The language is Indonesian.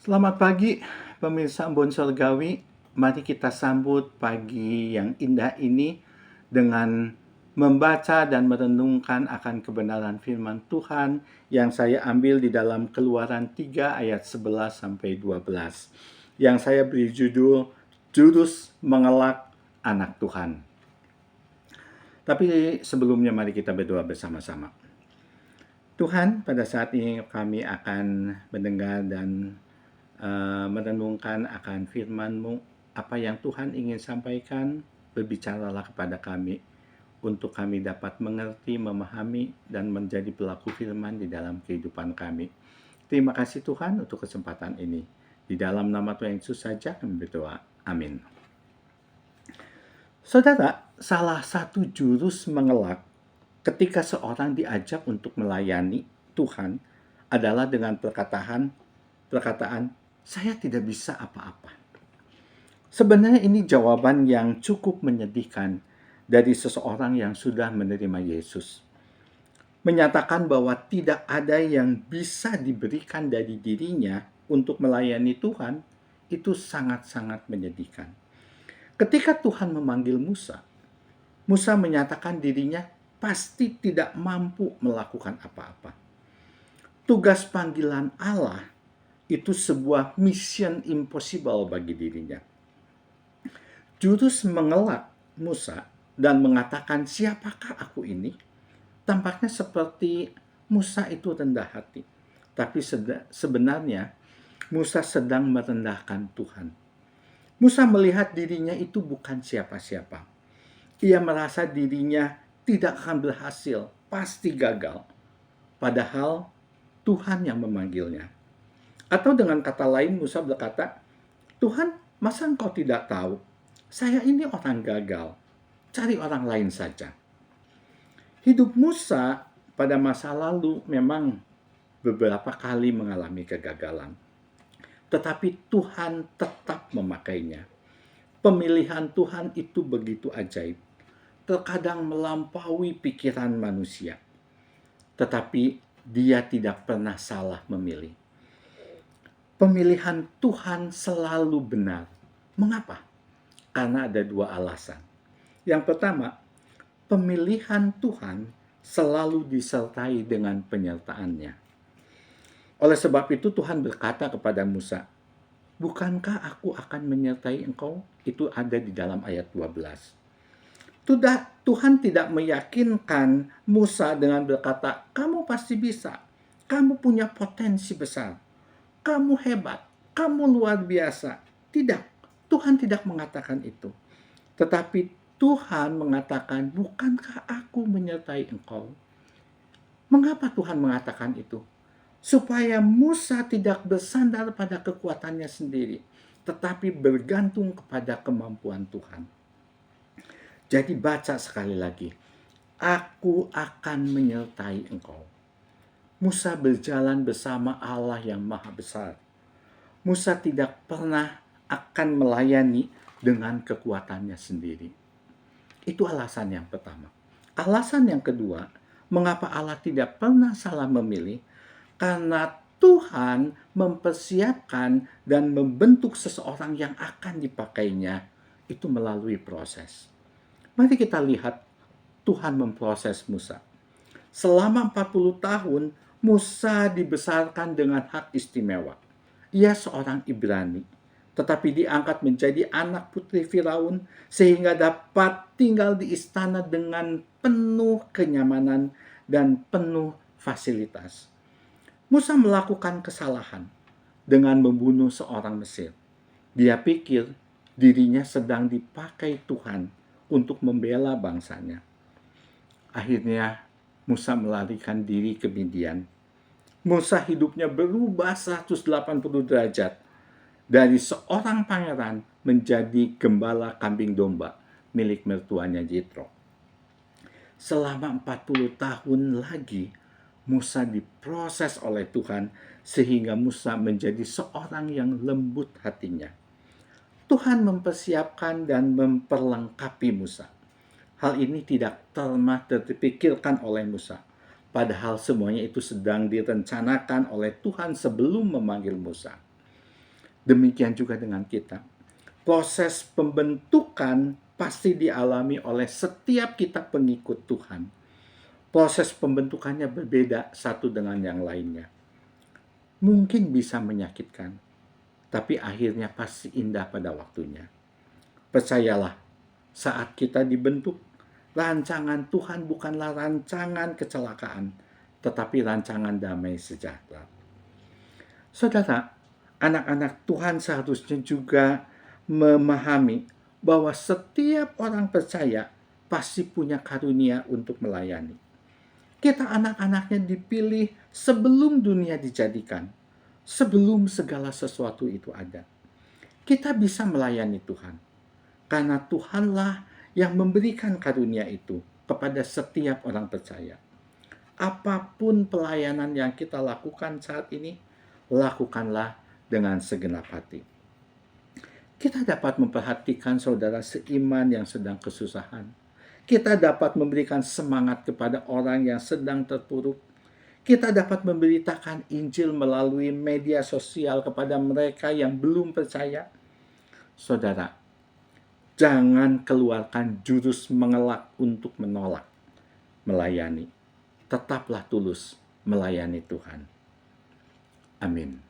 Selamat pagi, pemirsa Embon Surgawi. Mari kita sambut pagi yang indah ini dengan membaca dan merenungkan akan kebenaran firman Tuhan yang saya ambil di dalam Keluaran 3 ayat 11 sampai 12. Yang saya beri judul Jurus Mengelak Anak Tuhan. Tapi sebelumnya mari kita berdoa bersama-sama. Tuhan, pada saat ini kami akan mendengar dan merenungkan akan firman-Mu, apa yang Tuhan ingin sampaikan, berbicaralah kepada kami, untuk kami dapat mengerti, memahami, dan menjadi pelaku firman di dalam kehidupan kami. Terima kasih Tuhan untuk kesempatan ini. Di dalam nama Tuhan Yesus saja kami berdoa. Amin. Saudara, salah satu jurus mengelak ketika seorang diajak untuk melayani Tuhan adalah dengan perkataan, saya tidak bisa apa-apa. Sebenarnya ini jawaban yang cukup menyedihkan dari seseorang yang sudah menerima Yesus. Menyatakan bahwa tidak ada yang bisa diberikan dari dirinya untuk melayani Tuhan, itu sangat-sangat menyedihkan. Ketika Tuhan memanggil Musa, Musa menyatakan dirinya pasti tidak mampu melakukan apa-apa. Tugas panggilan Allah itu sebuah mission impossible bagi dirinya. Jurus mengelak Musa dan mengatakan, siapakah aku ini? Tampaknya seperti Musa itu rendah hati. Tapi sebenarnya Musa sedang merendahkan Tuhan. Musa melihat dirinya itu bukan siapa-siapa. Ia merasa dirinya tidak akan berhasil, pasti gagal. Padahal Tuhan yang memanggilnya. Atau dengan kata lain Musa berkata, Tuhan, masa engkau tidak tahu? Saya ini orang gagal. Cari orang lain saja. Hidup Musa pada masa lalu memang beberapa kali mengalami kegagalan. Tetapi Tuhan tetap memakainya. Pemilihan Tuhan itu begitu ajaib. Terkadang melampaui pikiran manusia. Tetapi dia tidak pernah salah memilih. Pemilihan Tuhan selalu benar. Mengapa? Karena ada dua alasan. Yang pertama, pemilihan Tuhan selalu disertai dengan penyertaannya. Oleh sebab itu Tuhan berkata kepada Musa, bukankah aku akan menyertai engkau? Itu ada di dalam ayat 12. Tuhan tidak meyakinkan Musa dengan berkata, kamu pasti bisa, kamu punya potensi besar, kamu hebat, kamu luar biasa. Tidak, Tuhan tidak mengatakan itu. Tetapi Tuhan mengatakan, bukankah aku menyertai engkau? Mengapa Tuhan mengatakan itu? Supaya Musa tidak bersandar pada kekuatannya sendiri, tetapi bergantung kepada kemampuan Tuhan. Jadi baca sekali lagi, aku akan menyertai engkau. Musa berjalan bersama Allah yang maha besar. Musa tidak pernah akan melayani dengan kekuatannya sendiri. Itu alasan yang pertama. Alasan yang kedua, mengapa Allah tidak pernah salah memilih? Karena Tuhan mempersiapkan dan membentuk seseorang yang akan dipakainya itu melalui proses. Mari kita lihat Tuhan memproses Musa. Selama 40 tahun, Musa dibesarkan dengan hak istimewa. Ia seorang Ibrani, tetapi diangkat menjadi anak putri Firaun sehingga dapat tinggal di istana dengan penuh kenyamanan dan penuh fasilitas. Musa melakukan kesalahan dengan membunuh seorang Mesir. Dia pikir dirinya sedang dipakai Tuhan untuk membela bangsanya. Akhirnya Musa melarikan diri ke Midian. Musa hidupnya berubah 180 derajat. Dari seorang pangeran menjadi gembala kambing domba milik mertuanya Jitro. Selama 40 tahun lagi, Musa diproses oleh Tuhan sehingga Musa menjadi seorang yang lembut hatinya. Tuhan mempersiapkan dan memperlengkapi Musa. Hal ini tidak pernah terpikirkan oleh Musa. Padahal semuanya itu sedang direncanakan oleh Tuhan sebelum memanggil Musa. Demikian juga dengan kita. Proses pembentukan pasti dialami oleh setiap kita pengikut Tuhan. Proses pembentukannya berbeda satu dengan yang lainnya. Mungkin bisa menyakitkan, tapi akhirnya pasti indah pada waktunya. Percayalah, saat kita dibentuk, rancangan Tuhan bukanlah rancangan kecelakaan, tetapi rancangan damai sejahtera. Saudara, anak-anak Tuhan seharusnya juga memahami bahwa setiap orang percaya pasti punya karunia untuk melayani. Kita anak-anaknya dipilih sebelum dunia dijadikan, sebelum segala sesuatu itu ada. Kita bisa melayani Tuhan, karena Tuhanlah yang memberikan karunia itu kepada setiap orang percaya. Apapun pelayanan yang kita lakukan saat ini, lakukanlah dengan segenap hati. Kita dapat memperhatikan saudara seiman yang sedang kesusahan. Kita dapat memberikan semangat kepada orang yang sedang terpuruk. Kita dapat memberitakan Injil melalui media sosial kepada mereka yang belum percaya. Saudara, jangan keluarkan jurus mengelak untuk menolak melayani. Tetaplah tulus melayani Tuhan. Amin.